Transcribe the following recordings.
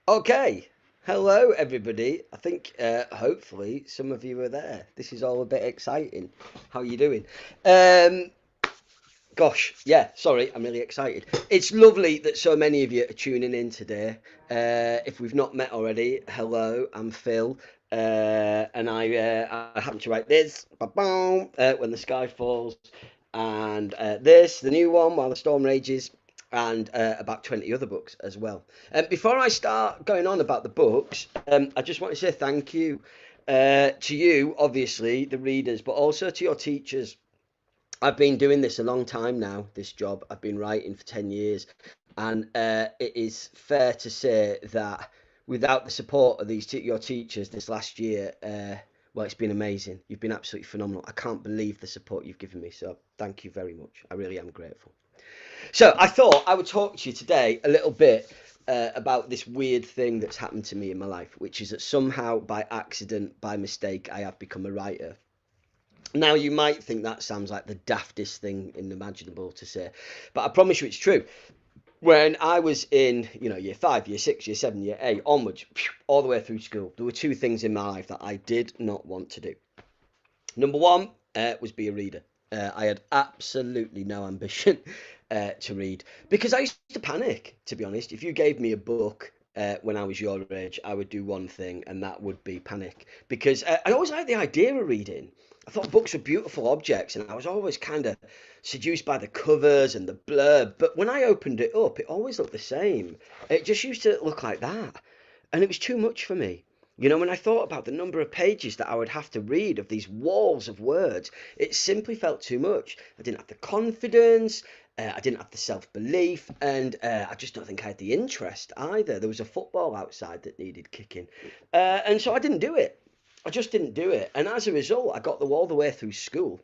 Okay, hello everybody. I think hopefully some of you are there. This is all a bit exciting. How are you doing? Um, Gosh, yeah, sorry, I'm really excited. It's lovely that so many of you are tuning in today. If we've not met already, hello, I'm Phil, and I happen to write this, ba-boom, when the sky falls, and this, the new one, while the storm rages, and about 20 other books as well. Before I start going on about the books, I just want to say thank you to you, obviously, the readers, but also to your teachers. I've been doing this a long time now, this job. I've been writing for 10 years. And it is fair to say that without the support of your teachers this last year, well, it's been amazing. You've been absolutely phenomenal. I can't believe the support you've given me. So thank you very much. I really am grateful. So I thought I would talk to you today a little bit about this weird thing that's happened to me in my life, which is that somehow by accident, by mistake, I have become a writer. Now, you might think that sounds like the daftest thing imaginable to say, but I promise you it's true. When I was in, year five, year six, year seven, year eight, onwards, all the way through school, there were two things in my life that I did not want to do. Number one was be a reader. I had absolutely no ambition to read because I used to panic, to be honest. If you gave me a book when I was your age, I would do one thing, and that would be panic. Because I always liked the idea of reading. I thought books were beautiful objects, and I was always kind of seduced by the covers and the blurb. But when I opened it up, it always looked the same. It just used to look like that. And it was too much for me. When I thought about the number of pages that I would have to read of these walls of words, it simply felt too much. I didn't have the confidence, I didn't have the self belief, and I just don't think I had the interest either. There was a football outside that needed kicking. And so I didn't do it. I just didn't do it. And as a result, I got all the way through school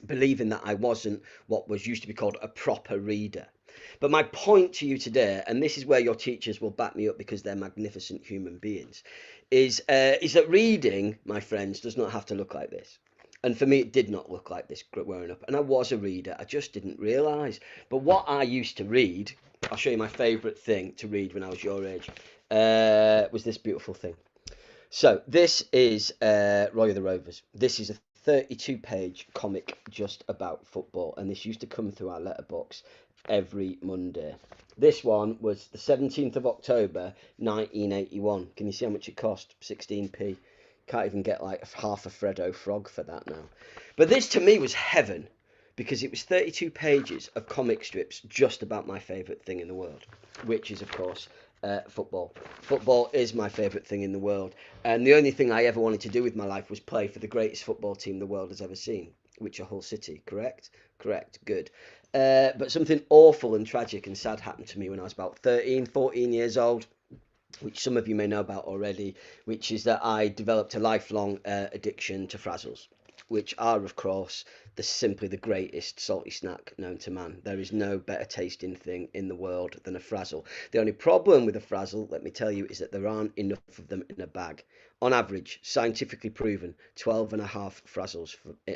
believing that I wasn't what was used to be called a proper reader. But my point to you today, and this is where your teachers will back me up because they're magnificent human beings, is that reading, my friends, does not have to look like this. And for me, it did not look like this growing up. And I was a reader. I just didn't realise. But what I used to read, I'll show you my favourite thing to read when I was your age, was this beautiful thing. So this is Roy of the Rovers. This is a 32-page comic just about football, and this used to come through our letterbox every Monday. This one was the 17th of October 1981. Can you see how much it cost? 16p. Can't even get like half a Freddo frog for that now. But this to me was heaven because it was 32 pages of comic strips just about my favourite thing in the world, which is, of course, football. Football is my favourite thing in the world, and the only thing I ever wanted to do with my life was play for the greatest football team the world has ever seen, which are Hull City. Correct? Correct. Good. But something awful and tragic and sad happened to me when I was about 13, 14 years old, which some of you may know about already, which is that I developed a lifelong addiction to frazzles, which are, of course, simply the greatest salty snack known to man. There is no better tasting thing in the world than a frazzle. The only problem with a frazzle, let me tell you, is that there aren't enough of them in a bag. On average, scientifically proven, 12 and a half frazzles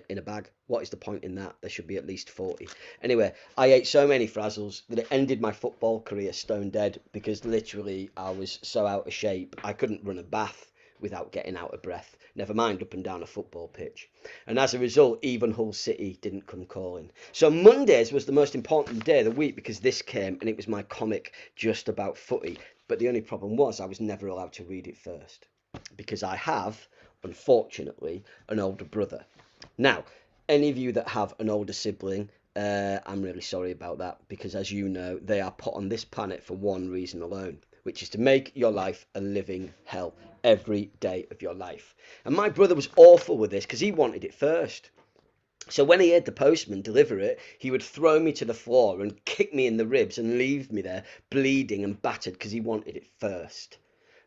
in a bag. What is the point in that? There should be at least 40. Anyway, I ate so many frazzles that it ended my football career stone dead because literally I was so out of shape I couldn't run a bath without getting out of breath, never mind up and down a football pitch. And as a result, even Hull City didn't come calling. So Mondays was the most important day of the week because this came and it was my comic just about footy. But the only problem was I was never allowed to read it first because I have, unfortunately, an older brother. Now, any of you that have an older sibling, I'm really sorry about that because, as you know, they are put on this planet for one reason alone, which is to make your life a living hell every day of your life. And my brother was awful with this because he wanted it first. So when he heard the postman deliver it, he would throw me to the floor and kick me in the ribs and leave me there bleeding and battered because he wanted it first.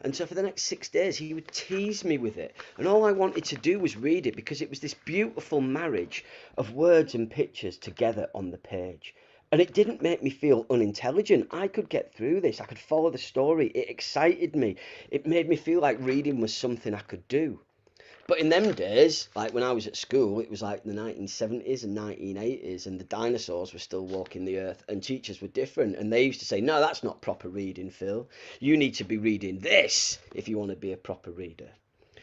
And so for the next 6 days, he would tease me with it. And all I wanted to do was read it because it was this beautiful marriage of words and pictures together on the page. And it didn't make me feel unintelligent. I could get through this. I could follow the story. It excited me. It made me feel like reading was something I could do. But in them days, like when I was at school, it was like the 1970s and 1980s, and the dinosaurs were still walking the earth, and teachers were different. And they used to say, no, that's not proper reading, Phil. You need to be reading this if you want to be a proper reader.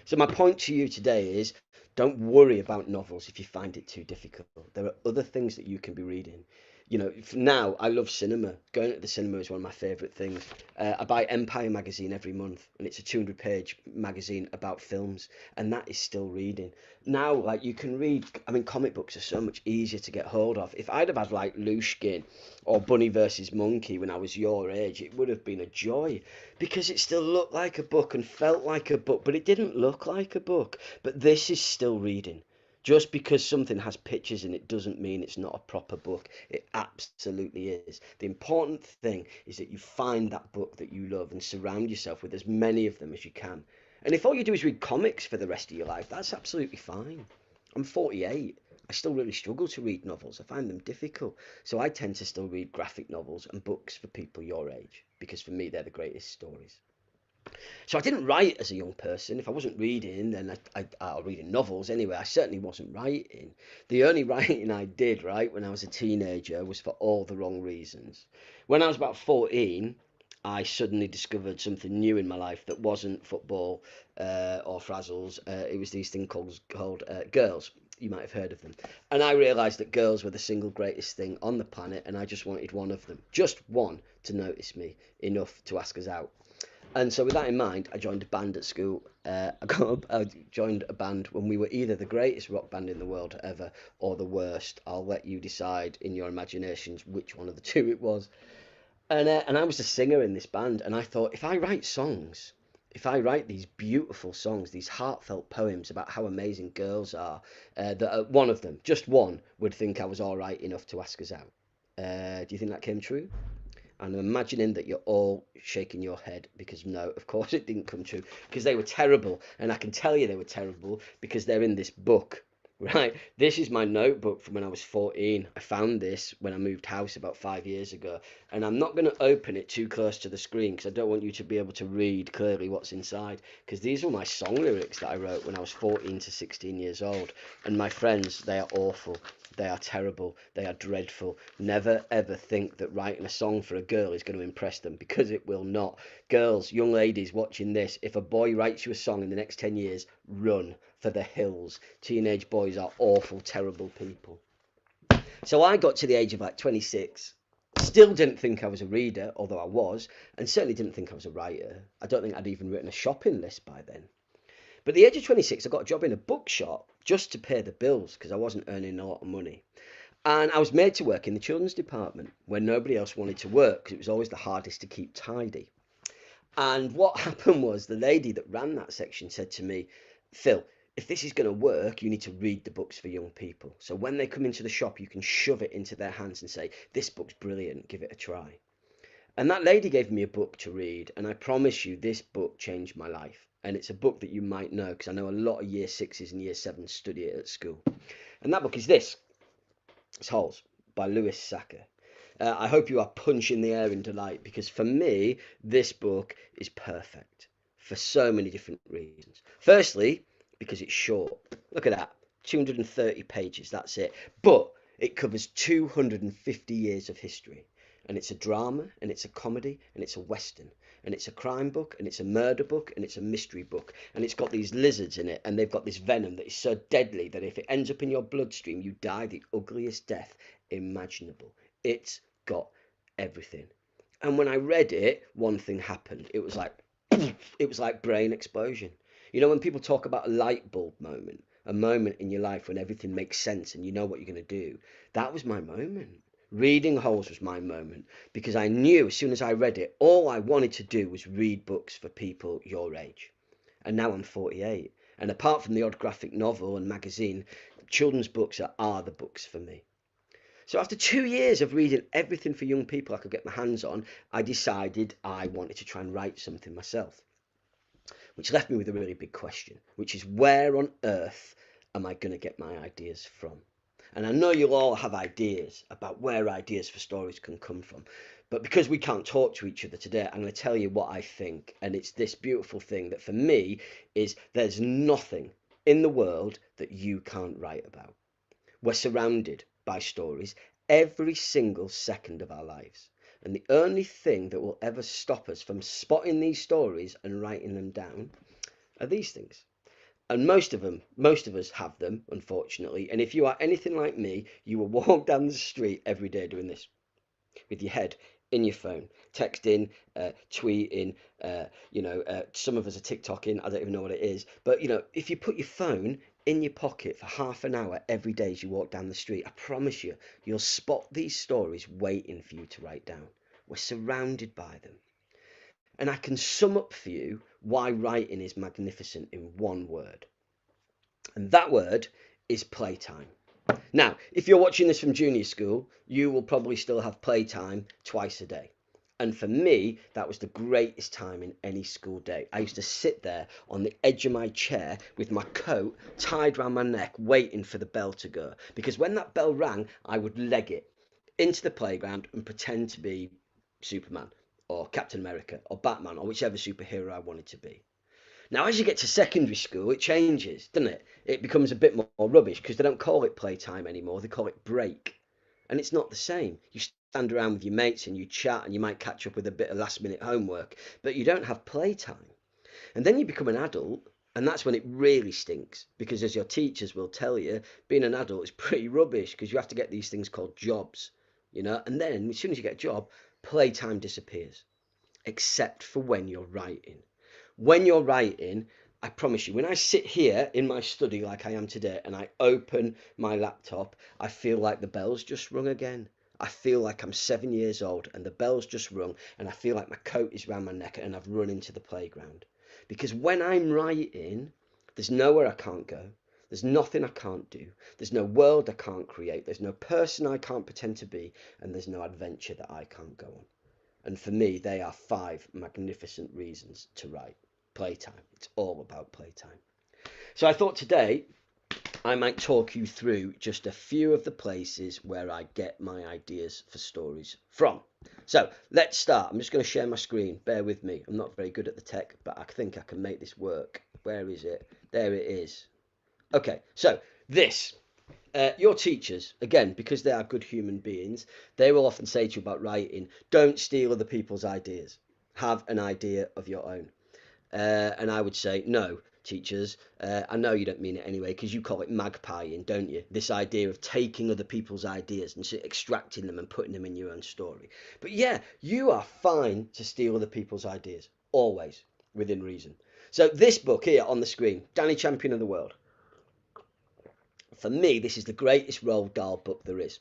So my point to you today is don't worry about novels if you find it too difficult. There are other things that you can be reading. You know, now I love cinema. Going to the cinema is one of my favourite things. I buy Empire magazine every month, and it's a 200-page magazine about films, and that is still reading. Now, like you can read, I mean, comic books are so much easier to get hold of. If I'd have had like Lushkin or Bunny versus Monkey when I was your age, it would have been a joy because it still looked like a book and felt like a book, but it didn't look like a book. But this is still reading. Just because something has pictures in it doesn't mean it's not a proper book. It absolutely is. The important thing is that you find that book that you love and surround yourself with as many of them as you can. And if all you do is read comics for the rest of your life, that's absolutely fine. I'm 48. I still really struggle to read novels. I find them difficult. So I tend to still read graphic novels and books for people your age because for me they're the greatest stories. So I didn't write as a young person. If I wasn't reading, then I'll reading novels anyway. I certainly wasn't writing. The only writing I did, right, when I was a teenager was for all the wrong reasons. When I was about 14, I suddenly discovered something new in my life that wasn't football or frazzles. It was these things called girls. You might have heard of them. And I realised that girls were the single greatest thing on the planet, and I just wanted one of them, just one, to notice me enough to ask us out. And so, with that in mind, I joined a band at school. I joined a band when we were either the greatest rock band in the world ever or the worst. I'll let you decide in your imaginations which one of the two it was. And I was a singer in this band, and I thought if I write songs, if I write these beautiful songs, these heartfelt poems about how amazing girls are, that one of them, just one, would think I was all right enough to ask us out. Do you think that came true? And I'm imagining that you're all shaking your head because no, of course it didn't come true because they were terrible. And I can tell you they were terrible because they're in this book, right? This is my notebook from when I was 14. I found this when I moved house about 5 years ago. And I'm not going to open it too close to the screen because I don't want you to be able to read clearly what's inside. Because these were my song lyrics that I wrote when I was 14 to 16 years old. And my friends, they are awful. They are terrible. They are dreadful. Never ever think that writing a song for a girl is going to impress them because it will not. Girls, young ladies watching this, if a boy writes you a song in the next 10 years, run for the hills. Teenage boys are awful, terrible people. So I got to the age of like 26. Still didn't think I was a reader, although I was, and certainly didn't think I was a writer. I don't think I'd even written a shopping list by then. But at the age of 26, I got a job in a bookshop just to pay the bills because I wasn't earning a lot of money. And I was made to work in the children's department where nobody else wanted to work because it was always the hardest to keep tidy. And what happened was the lady that ran that section said to me, Phil, if this is going to work, you need to read the books for young people. So when they come into the shop, you can shove it into their hands and say, this book's brilliant, give it a try. And that lady gave me a book to read, and I promise you, this book changed my life. And it's a book that you might know because I know a lot of year sixes and year sevens study it at school. And that book is this. It's Holes by Lewis Saka. I hope you are punching the air in delight because for me, this book is perfect for so many different reasons. Firstly, because it's short. Look at that. 230 pages, that's it. But it covers 250 years of history. And it's a drama, and it's a comedy, and it's a western, and it's a crime book, and it's a murder book, and it's a mystery book, and it's got these lizards in it, and they've got this venom that is so deadly that if it ends up in your bloodstream, you die the ugliest death imaginable. It's got everything. And when I read it, one thing happened. It was like brain explosion. You know, when people talk about a light bulb moment, a moment in your life when everything makes sense and you know what you're going to do, that was my moment. Reading Holes was my moment because I knew as soon as I read it, all I wanted to do was read books for people your age. And now I'm 48. And apart from the odd graphic novel and magazine, children's books are the books for me. So after 2 years of reading everything for young people I could get my hands on, I decided I wanted to try and write something myself. Which left me with a really big question, which is where on earth am I going to get my ideas from? And I know you'll all have ideas about where ideas for stories can come from. But because we can't talk to each other today, I'm going to tell you what I think. And it's this beautiful thing that for me is there's nothing in the world that you can't write about. We're surrounded by stories every single second of our lives. And the only thing that will ever stop us from spotting these stories and writing them down are these things. And most of us have them, unfortunately. And if you are anything like me, you will walk down the street every day doing this with your head in your phone, texting, tweeting, some of us are TikToking, I don't even know what it is. But, if you put your phone in your pocket for half an hour every day as you walk down the street, I promise you, you'll spot these stories waiting for you to write down. We're surrounded by them. And I can sum up for you why writing is magnificent in one word. And that word is playtime. Now, if you're watching this from junior school, you will probably still have playtime twice a day. And for me, that was the greatest time in any school day. I used to sit there on the edge of my chair with my coat tied round my neck, waiting for the bell to go. Because when that bell rang, I would leg it into the playground and pretend to be Superman or Captain America or Batman or whichever superhero I wanted to be. Now, as you get to secondary school, it changes, doesn't it? It becomes a bit more rubbish because they don't call it playtime anymore. They call it break. And it's not the same. You stand around with your mates and you chat and you might catch up with a bit of last minute homework, but you don't have playtime. And then you become an adult, and that's when it really stinks because, as your teachers will tell you, being an adult is pretty rubbish because you have to get these things called jobs, and then as soon as you get a job, playtime disappears, except for when you're writing. When you're writing, I promise you, when I sit here in my study like I am today and I open my laptop, I feel like the bell's just rung again. I feel like I'm 7 years old and the bell's just rung and I feel like my coat is round my neck and I've run into the playground. Because when I'm writing, there's nowhere I can't go. There's nothing I can't do. There's no world I can't create. There's no person I can't pretend to be. And there's no adventure that I can't go on. And for me, they are 5 magnificent reasons to write. Playtime. It's all about playtime. So I thought today I might talk you through just a few of the places where I get my ideas for stories from. So let's start. I'm just going to share my screen. Bear with me. I'm not very good at the tech, but I think I can make this work. Where is it? There it is. Okay, so this. Your teachers, again, because they are good human beings, they will often say to you about writing, don't steal other people's ideas. Have an idea of your own. And I would say, no, teachers, I know you don't mean it anyway, because you call it magpieing, don't you? This idea of taking other people's ideas and extracting them and putting them in your own story. But yeah, you are fine to steal other people's ideas, always, within reason. So this book here on the screen, Danny Champion of the World. For me, this is the greatest Roald Dahl book there is.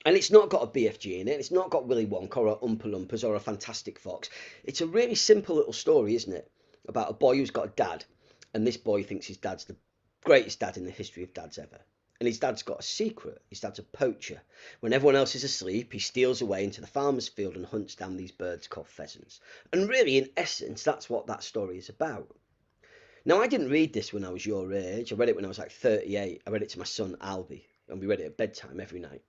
And it's not got a BFG in it. It's not got Willy Wonka or Oompa Loompas or a Fantastic Fox. It's a really simple little story, isn't it? About a boy who's got a dad. And this boy thinks his dad's the greatest dad in the history of dads ever. And his dad's got a secret. His dad's a poacher. When everyone else is asleep, he steals away into the farmer's field and hunts down these birds called pheasants. And really, in essence, that's what that story is about. Now, I didn't read this when I was your age. I read it when I was like 38. I read it to my son, Albie. And we read it at bedtime every night.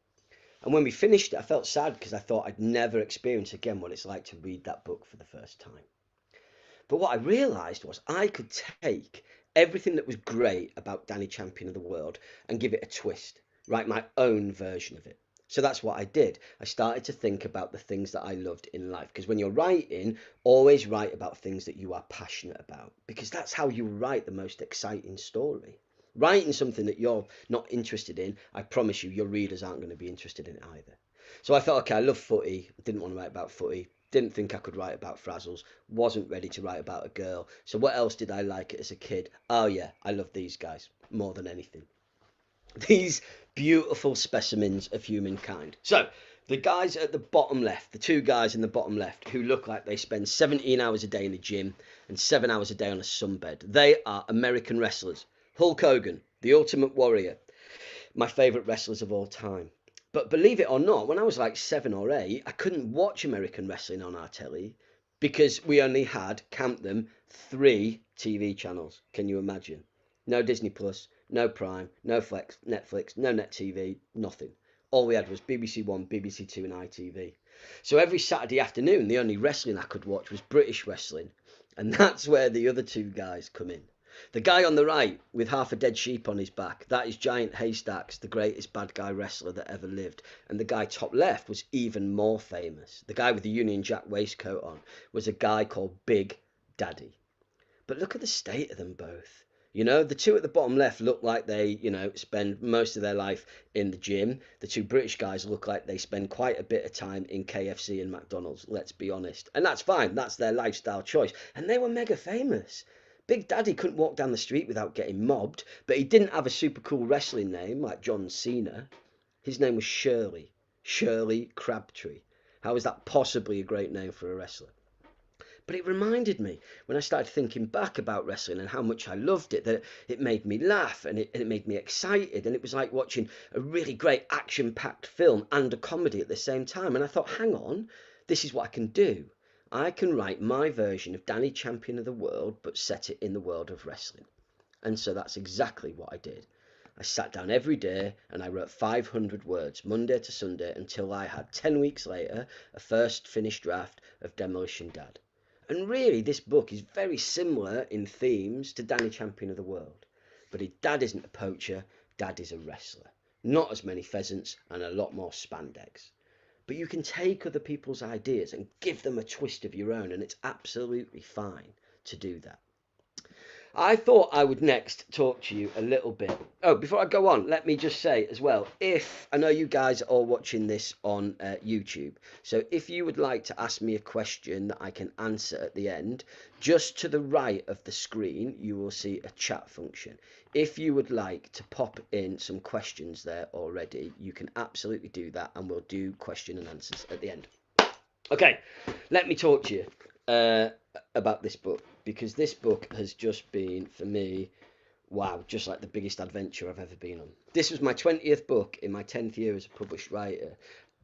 And when we finished it, I felt sad because I thought I'd never experience again what it's like to read that book for the first time. But what I realised was I could take everything that was great about Danny Champion of the World and give it a twist, write my own version of it. So that's what I did. I started to think about the things that I loved in life. Because when you're writing, always write about things that you are passionate about. Because that's how you write the most exciting story. Writing something that you're not interested in, I promise you, your readers aren't going to be interested in it either. So I thought, okay, I love footy. I didn't want to write about footy. Didn't think I could write about frazzles. Wasn't ready to write about a girl. So what else did I like as a kid? Oh yeah, I love these guys more than anything. These beautiful specimens of humankind. So the guys at the bottom left, the 2 guys in the bottom left who look like they spend 17 hours a day in the gym and 7 hours a day on a sunbed. They are American wrestlers. Hulk Hogan, the Ultimate Warrior, my favourite wrestlers of all time. But believe it or not, when I was like 7 or 8, I couldn't watch American wrestling on our telly because we only had, count them, 3 TV channels. Can you imagine? No Disney Plus, no Prime, no Netflix, no Net TV, nothing. All we had was BBC One, BBC Two and ITV. So every Saturday afternoon, the only wrestling I could watch was British wrestling. And that's where the other 2 guys come in. The guy on the right with half a dead sheep on his back, that is Giant Haystacks, the greatest bad guy wrestler that ever lived. And the guy top left was even more famous. The guy with the Union Jack waistcoat on was a guy called Big Daddy. But look at the state of them both. You know, the two at the bottom left look like they, spend most of their life in the gym. The two British guys look like they spend quite a bit of time in KFC and McDonald's, let's be honest. And that's fine, that's their lifestyle choice. And they were mega famous. Big Daddy couldn't walk down the street without getting mobbed, but he didn't have a super cool wrestling name like John Cena. His name was Shirley. Shirley Crabtree. How is that possibly a great name for a wrestler? But it reminded me, when I started thinking back about wrestling and how much I loved it, that it made me laugh and it made me excited. And it was like watching a really great action-packed film and a comedy at the same time. And I thought, hang on, this is what I can do. I can write my version of Danny Champion of the World, but set it in the world of wrestling. And so that's exactly what I did. I sat down every day and I wrote 500 words, Monday to Sunday, until I had, 10 weeks later, a first finished draft of Demolition Dad. And really, this book is very similar in themes to Danny Champion of the World. But Dad isn't a poacher, Dad is a wrestler. Not as many pheasants and a lot more spandex. But you can take other people's ideas and give them a twist of your own, and it's absolutely fine to do that. I thought I would next talk to you a little bit. Oh, before I go on, let me just say as well, if I know you guys are all watching this on YouTube, so if you would like to ask me a question that I can answer at the end, just to the right of the screen, you will see a chat function. If you would like to pop in some questions there already, you can absolutely do that, and we'll do question and answers at the end. Okay, let me talk to you about this book, because this book has just been, for me, wow, just like the biggest adventure I've ever been on. This was my 20th book in my 10th year as a published writer.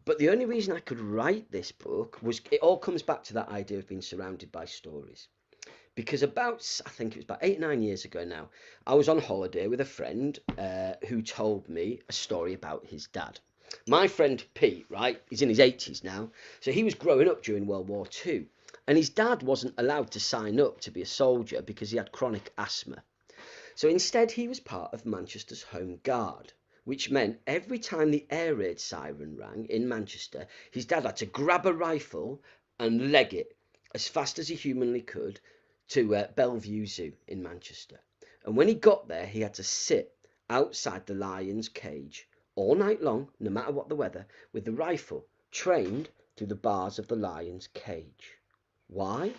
But the only reason I could write this book was, it all comes back to that idea of being surrounded by stories. Because I think it was about 8 or 9 years ago now, I was on holiday with a friend who told me a story about his dad. My friend Pete, right, he's in his 80s now, so he was growing up during World War II. And his dad wasn't allowed to sign up to be a soldier because he had chronic asthma. So instead he was part of Manchester's Home Guard, which meant every time the air raid siren rang in Manchester, his dad had to grab a rifle and leg it as fast as he humanly could to Bellevue Zoo in Manchester. And when he got there, he had to sit outside the lion's cage all night long, no matter what the weather, with the rifle trained through the bars of the lion's cage. Why?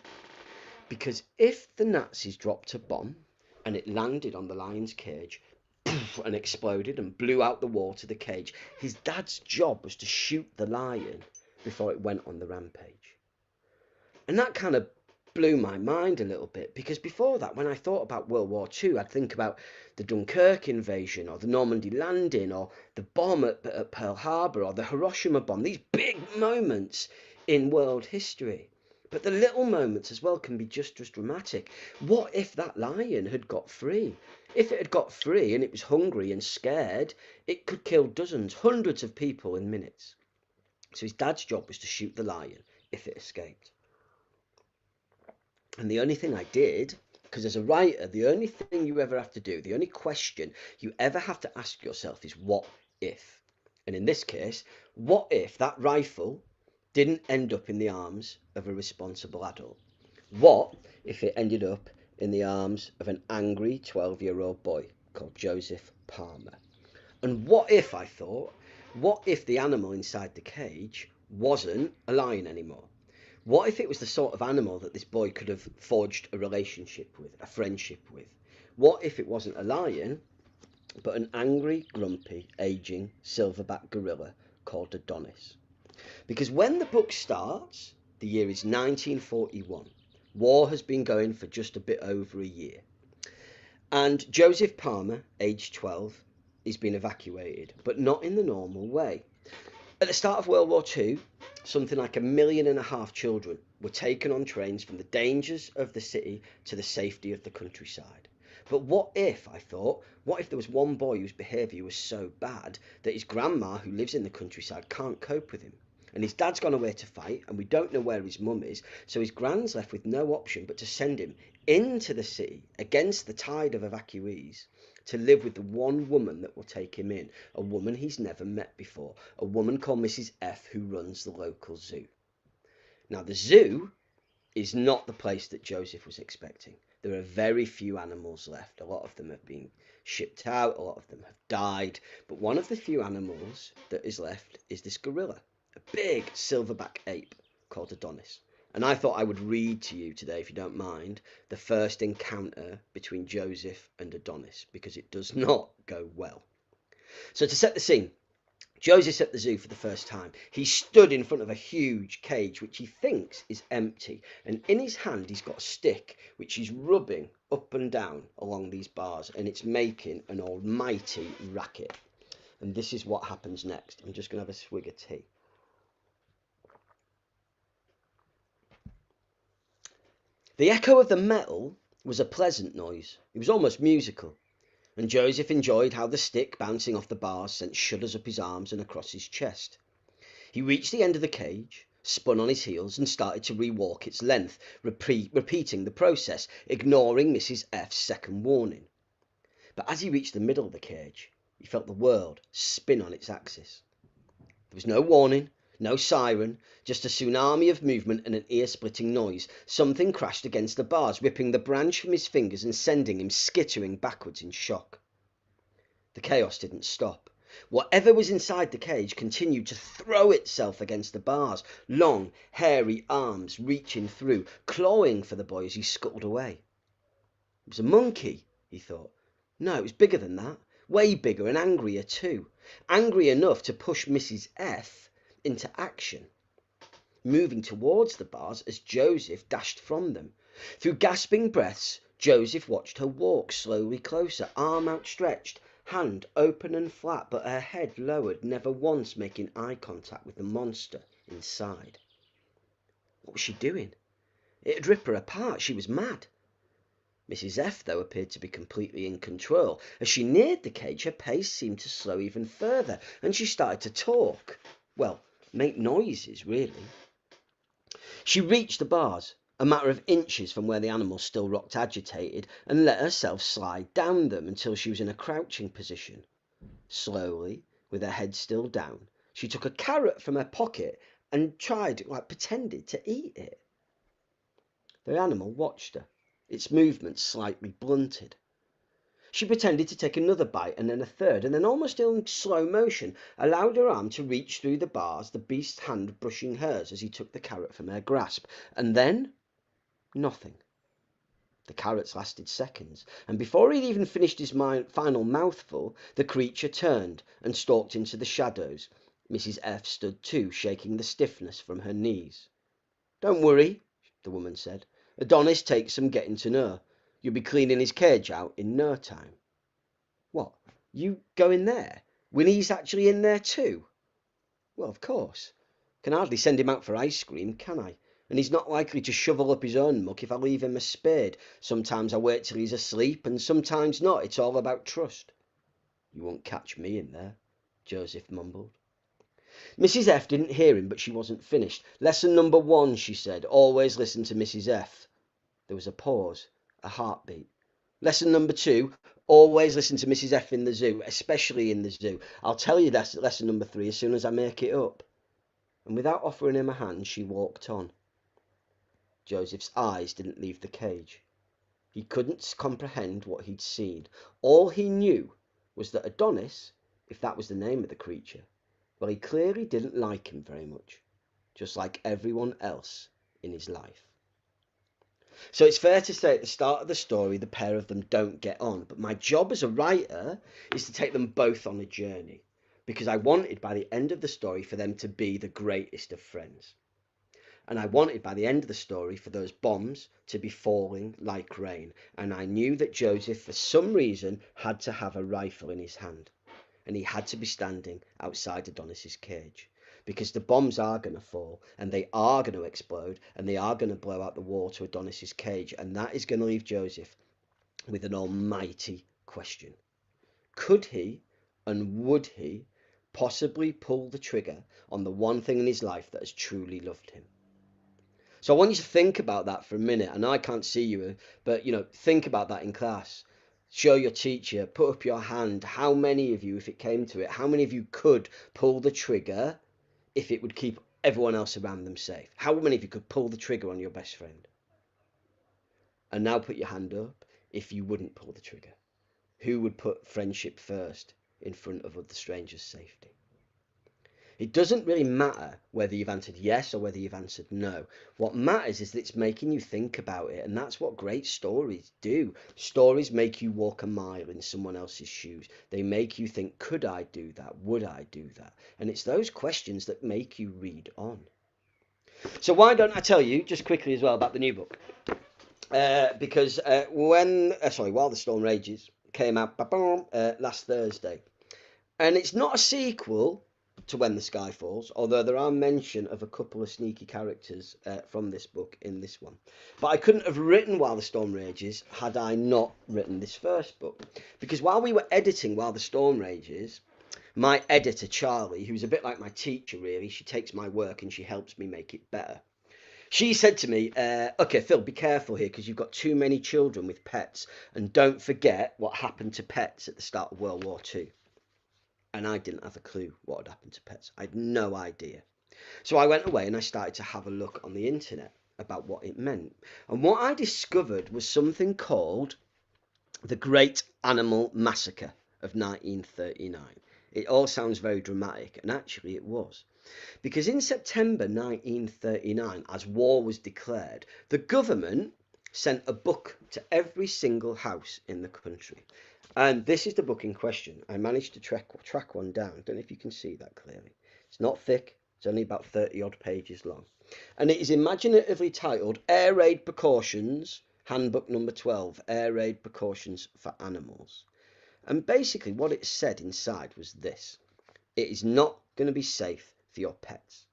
Because if the Nazis dropped a bomb and it landed on the lion's cage and exploded and blew out the wall to the cage, his dad's job was to shoot the lion before it went on the rampage. And that kind of blew my mind a little bit, because before that, when I thought about World War II, I'd think about the Dunkirk invasion or the Normandy landing or the bomb at Pearl Harbor or the Hiroshima bomb, these big moments in world history. But the little moments as well can be just as dramatic. What if that lion had got free? If it had got free and it was hungry and scared, it could kill dozens, hundreds of people in minutes. So his dad's job was to shoot the lion if it escaped. And the only thing I did, because as a writer, the only thing you ever have to do, the only question you ever have to ask yourself is what if? And in this case, what if that rifle didn't end up in the arms of a responsible adult? What if it ended up in the arms of an angry 12-year-old boy called Joseph Palmer? And what if, I thought, what if the animal inside the cage wasn't a lion anymore? What if it was the sort of animal that this boy could have forged a relationship with, a friendship with? What if it wasn't a lion, but an angry, grumpy, aging, silverback gorilla called Adonis? Because when the book starts, the year is 1941. War has been going for just a bit over a year. And Joseph Palmer, aged 12, is being evacuated, but not in the normal way. At the start of World War II, something like 1.5 million children were taken on trains from the dangers of the city to the safety of the countryside. But what if, I thought, what if there was one boy whose behaviour was so bad that his grandma, who lives in the countryside, can't cope with him? and his dad's gone away to fight, and we don't know where his mum is, so his grand's left with no option but to send him into the city against the tide of evacuees to live with the one woman that will take him in, a woman he's never met before, a woman called Mrs. F, who runs the local zoo. Now, the zoo is not the place that Joseph was expecting. There are very few animals left. A lot of them have been shipped out, a lot of them have died, but one of the few animals that is left is this gorilla, a big silverback ape called Adonis. And I thought I would read to you today, if you don't mind, the first encounter between Joseph and Adonis, because it does not go well. So to set the scene, Joseph's at the zoo for the first time. He stood in front of a huge cage which he thinks is empty, and in his hand he's got a stick which he's rubbing up and down along these bars, and it's making an almighty racket. And this is what happens next. I'm just going to have a swig of tea. The echo of the metal was a pleasant noise. It was almost musical. And Joseph enjoyed how the stick bouncing off the bars sent shudders up his arms and across his chest. He reached the end of the cage, spun on his heels and started to re-walk its length, repeating the process, ignoring Mrs. F's second warning. But as he reached the middle of the cage, he felt the world spin on its axis. There was no warning, no siren, just a tsunami of movement and an ear-splitting noise. Something crashed against the bars, ripping the branch from his fingers and sending him skittering backwards in shock. The chaos didn't stop. Whatever was inside the cage continued to throw itself against the bars, long, hairy arms reaching through, clawing for the boy as he scuttled away. It was a monkey, he thought. No, it was bigger than that, way bigger and angrier too. Angry enough to push Mrs. F into action, moving towards the bars as Joseph dashed from them. Through gasping breaths, Joseph watched her walk slowly closer, arm outstretched, hand open and flat, but her head lowered, never once making eye contact with the monster inside. What was she doing? It'd rip her apart. She was mad. Mrs. F, though, appeared to be completely in control. As she neared the cage, her pace seemed to slow even further, and she started to talk. Well, make noises, really. She reached the bars, a matter of inches from where the animal still rocked agitated, and let herself slide down them until she was in a crouching position. Slowly, with her head still down, she took a carrot from her pocket and pretended to eat it. The animal watched her, its movements slightly blunted. She pretended to take another bite and then a third, and then almost in slow motion allowed her arm to reach through the bars, the beast's hand brushing hers as he took the carrot from her grasp. And then nothing. The carrots lasted seconds, and before he'd even finished his final mouthful, the creature turned and stalked into the shadows. Mrs. F stood too, shaking the stiffness from her knees. "Don't worry," the woman said. "Adonis takes some getting to know. You'll be cleaning his cage out in no time." "What? You go in there? Winnie's actually in there too?" "Well, of course. Can hardly send him out for ice cream, can I? And he's not likely to shovel up his own muck if I leave him a spade. Sometimes I wait till he's asleep, and sometimes not. It's all about trust." "You won't catch me in there," Joseph mumbled. Mrs. F didn't hear him, but she wasn't finished. "Lesson number 1, she said. Always listen to Mrs. F. There was a pause, a heartbeat. "Lesson number 2, always listen to Mrs. F in the zoo, especially in the zoo. I'll tell you that's lesson number 3 as soon as I make it up." And without offering him a hand, she walked on. Joseph's eyes didn't leave the cage. He couldn't comprehend what he'd seen. All he knew was that Adonis, if that was the name of the creature, well, he clearly didn't like him very much, just like everyone else in his life. So it's fair to say at the start of the story, the pair of them don't get on. But my job as a writer is to take them both on a journey, because I wanted by the end of the story for them to be the greatest of friends. And I wanted by the end of the story for those bombs to be falling like rain. And I knew that Joseph, for some reason, had to have a rifle in his hand. And he had to be standing outside Adonis's cage. Because the bombs are going to fall, and they are going to explode, and they are going to blow out the wall to Adonis's cage. And that is going to leave Joseph with an almighty question. Could he, and would he, possibly pull the trigger on the one thing in his life that has truly loved him. So I want you to think about that for a minute. And I can't see you, but think about that in class. Show your teacher, put up your hand. How many of you, if it came to it, how many of you could pull the trigger if it would keep everyone else around them safe? How many of you could pull the trigger on your best friend? And now put your hand up if you wouldn't pull the trigger. Who would put friendship first in front of other strangers' safety? It doesn't really matter whether you've answered yes or whether you've answered no. What matters is that it's making you think about it, and that's what great stories do. Stories make you walk a mile in someone else's shoes. They make you think, could I do that? Would I do that? And it's those questions that make you read on. So why don't I tell you just quickly as well about the new book? Because While the Storm Rages came out last Thursday, and it's not a sequel to When the Sky Falls, although there are mention of a couple of sneaky characters from this book in this one. But I couldn't have written While the Storm Rages had I not written this first book, because while we were editing While the Storm Rages, my editor Charlie, who's a bit like my teacher really, she takes my work and she helps me make it better. She said to me, okay, Phil, be careful here because you've got too many children with pets, and don't forget what happened to pets at the start of World War II. And I didn't have a clue what had happened to pets. I had no idea. So I went away and I started to have a look on the internet about what it meant. And what I discovered was something called the Great Animal Massacre of 1939. It all sounds very dramatic, and actually it was. Because in September 1939, as war was declared, the government sent a book to every single house in the country. And this is the book in question. I managed to track one down. I don't know if you can see that clearly. It's not thick. It's only about 30 odd pages long. And it is imaginatively titled Air Raid Precautions, Handbook number 12, Air Raid Precautions for Animals. And basically what it said inside was this: it is not going to be safe for your pets.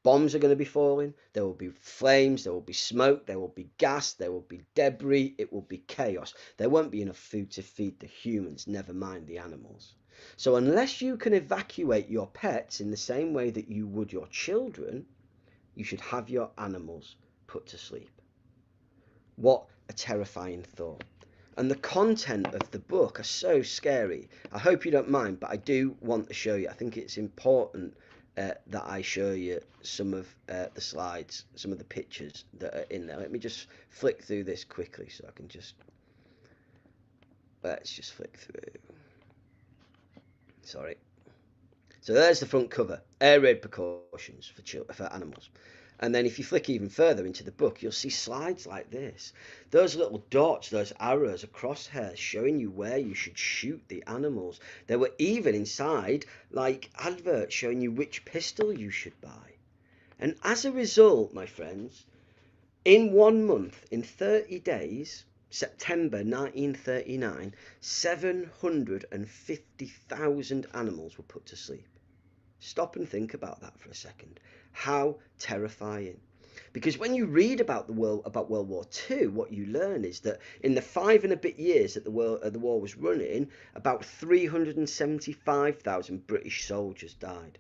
Bombs are going to be falling, there will be flames, there will be smoke, there will be gas, there will be debris, it will be chaos. There won't be enough food to feed the humans, never mind the animals. So unless you can evacuate your pets in the same way that you would your children, you should have your animals put to sleep. What a terrifying thought. And the content of the book are so scary. I hope you don't mind, but I do want to show you. I think it's important that I show you some of the slides, some of the pictures that are in there. Let me just flick through this quickly so I can let's just flick through. Sorry. So there's the front cover, air raid precautions for animals. And then if you flick even further into the book, you'll see slides like this. Those little dots, those arrows are crosshairs showing you where you should shoot the animals. There were even inside like adverts showing you which pistol you should buy. And as a result, my friends, in 1 month, in 30 days, September 1939, 750,000 animals were put to sleep. Stop and think about that for a second. How terrifying. Because when you read about about World War II, what you learn is that in the 5 and a bit years that the war was running, about 375,000 British soldiers died.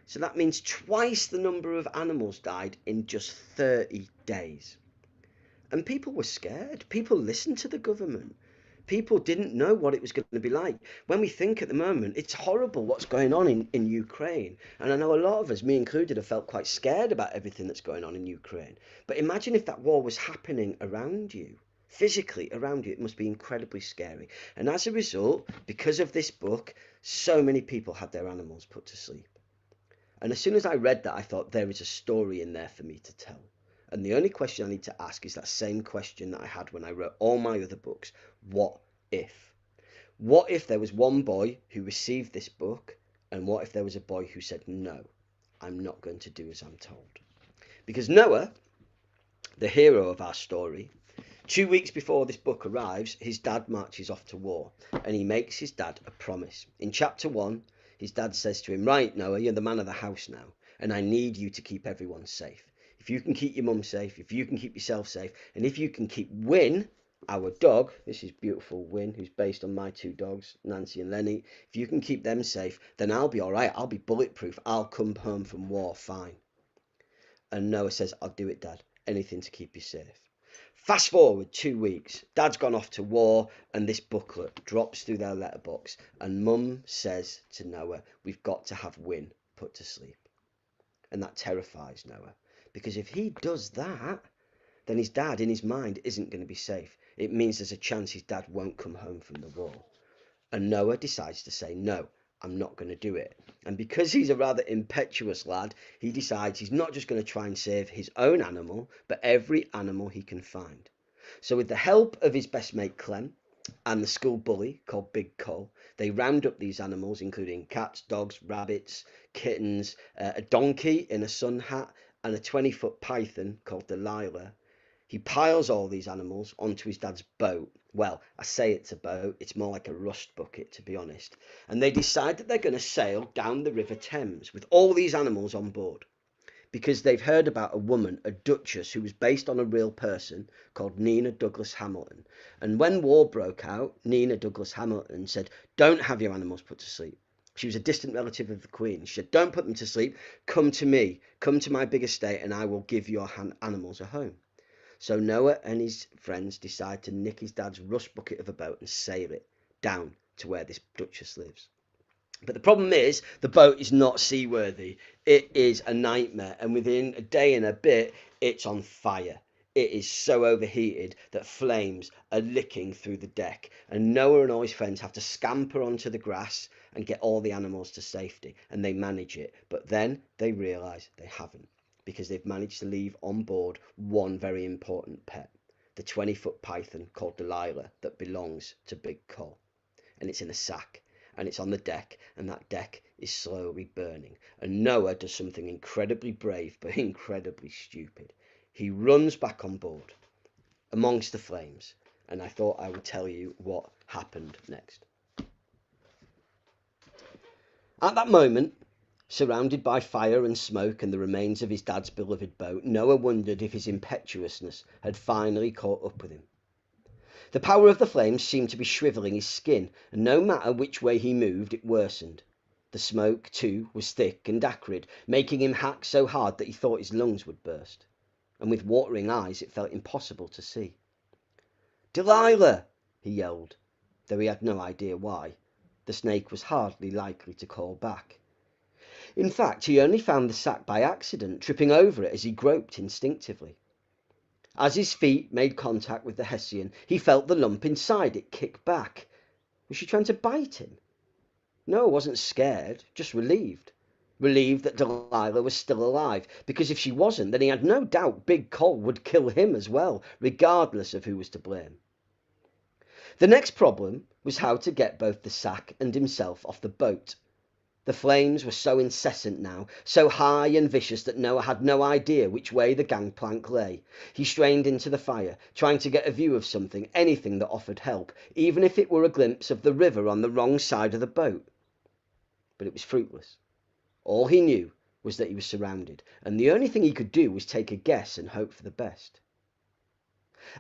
So that means twice the number of animals died in just 30 days. And people were scared. People listened to the government. People didn't know what it was going to be like. When we think at the moment, it's horrible what's going on in Ukraine. And I know a lot of us, me included, have felt quite scared about everything that's going on in Ukraine. But imagine if that war was happening around you, physically around you. It must be incredibly scary. And as a result, because of this book, so many people had their animals put to sleep. And as soon as I read that, I thought there is a story in there for me to tell. And the only question I need to ask is that same question that I had when I wrote all my other books. What if? What if there was one boy who received this book, and what if there was a boy who said, no, I'm not going to do as I'm told? Because Noah, the hero of our story, 2 weeks before this book arrives, his dad marches off to war, and he makes his dad a promise. In chapter 1, his dad says to him, right, Noah, you're the man of the house now, and I need you to keep everyone safe. If you can keep your mum safe, if you can keep yourself safe, and if you can keep Win, Our dog, this is beautiful Win, who's based on my two dogs, Nancy and Lenny. If you can keep them safe, then I'll be all right. I'll be bulletproof. I'll come home from war fine. And Noah says, I'll do it, Dad. Anything to keep you safe. Fast forward 2 weeks. Dad's gone off to war, and this booklet drops through their letterbox. And Mum says to Noah, we've got to have Win put to sleep. And that terrifies Noah. Because if he does that, then his dad, in his mind, isn't going to be safe. It means there's a chance his dad won't come home from the war. And Noah decides to say, no, I'm not going to do it. And because he's a rather impetuous lad, he decides he's not just going to try and save his own animal, but every animal he can find. So with the help of his best mate Clem and the school bully called Big Cole, they round up these animals, including cats, dogs, rabbits, kittens, a donkey in a sun hat, and a 20-foot python called Delilah. He piles all these animals onto his dad's boat. Well, I say it's a boat, it's more like a rust bucket, to be honest. And they decide that they're going to sail down the River Thames with all these animals on board. Because they've heard about a woman, a duchess, who was based on a real person called Nina Douglas Hamilton. And when war broke out, Nina Douglas Hamilton said, don't have your animals put to sleep. She was a distant relative of the Queen. She said, don't put them to sleep. Come to me. Come to my big estate and I will give your animals a home. So Noah and his friends decide to nick his dad's rust bucket of a boat and sail it down to where this duchess lives. But the problem is the boat is not seaworthy. It is a nightmare, and within a day and a bit it's on fire. It is so overheated that flames are licking through the deck, and Noah and all his friends have to scamper onto the grass and get all the animals to safety, and they manage it. But then they realise they haven't, because they've managed to leave on board one very important pet, the 20-foot python called Delilah that belongs to Big Cole. And it's in a sack, and it's on the deck, and that deck is slowly burning. And Noah does something incredibly brave, but incredibly stupid. He runs back on board amongst the flames, and I thought I would tell you what happened next. At that moment, surrounded by fire and smoke and the remains of his dad's beloved boat, Noah wondered if his impetuousness had finally caught up with him. The power of the flames seemed to be shrivelling his skin, and no matter which way he moved, it worsened. The smoke, too, was thick and acrid, making him hack so hard that he thought his lungs would burst. And with watering eyes, it felt impossible to see. "Delilah!" he yelled, though he had no idea why. The snake was hardly likely to call back. In fact, he only found the sack by accident, tripping over it as he groped instinctively. As his feet made contact with the Hessian, he felt the lump inside it kick back. Was she trying to bite him? No, wasn't scared, just relieved. Relieved that Delilah was still alive, because if she wasn't, then he had no doubt Big Cole would kill him as well, regardless of who was to blame. The next problem was how to get both the sack and himself off the boat. The flames were so incessant now, so high and vicious that Noah had no idea which way the gangplank lay. He strained into the fire, trying to get a view of something, anything that offered help, even if it were a glimpse of the river on the wrong side of the boat. But it was fruitless. All he knew was that he was surrounded, and the only thing he could do was take a guess and hope for the best.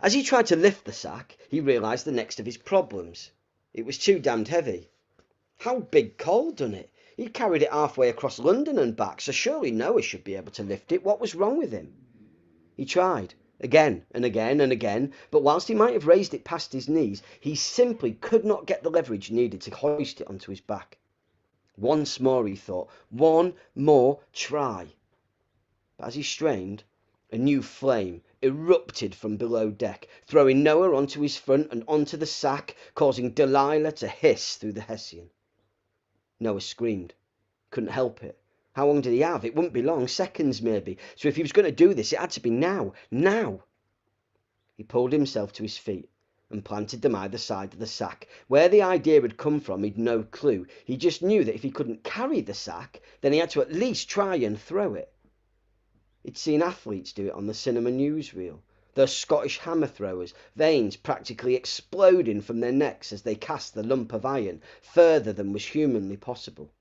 As he tried to lift the sack, he realised the next of his problems. It was too damned heavy. How Big Cole done it? He'd carried it halfway across London and back, so surely Noah should be able to lift it. What was wrong with him? He tried, again and again and again, but whilst he might have raised it past his knees, he simply could not get the leverage needed to hoist it onto his back. Once more, he thought, one more try. But as he strained, a new flame erupted from below deck, throwing Noah onto his front and onto the sack, causing Delilah to hiss through the Hessian. Noah screamed. Couldn't help it. How long did he have? It wouldn't be long, seconds maybe. So if he was going to do this, it had to be now. Now! He pulled himself to his feet and planted them either side of the sack. Where the idea had come from, he'd no clue. He just knew that if he couldn't carry the sack, then he had to at least try and throw it. He'd seen athletes do it on the cinema newsreel. Those Scottish hammer throwers, veins practically exploding from their necks as they cast the lump of iron further than was humanly possible.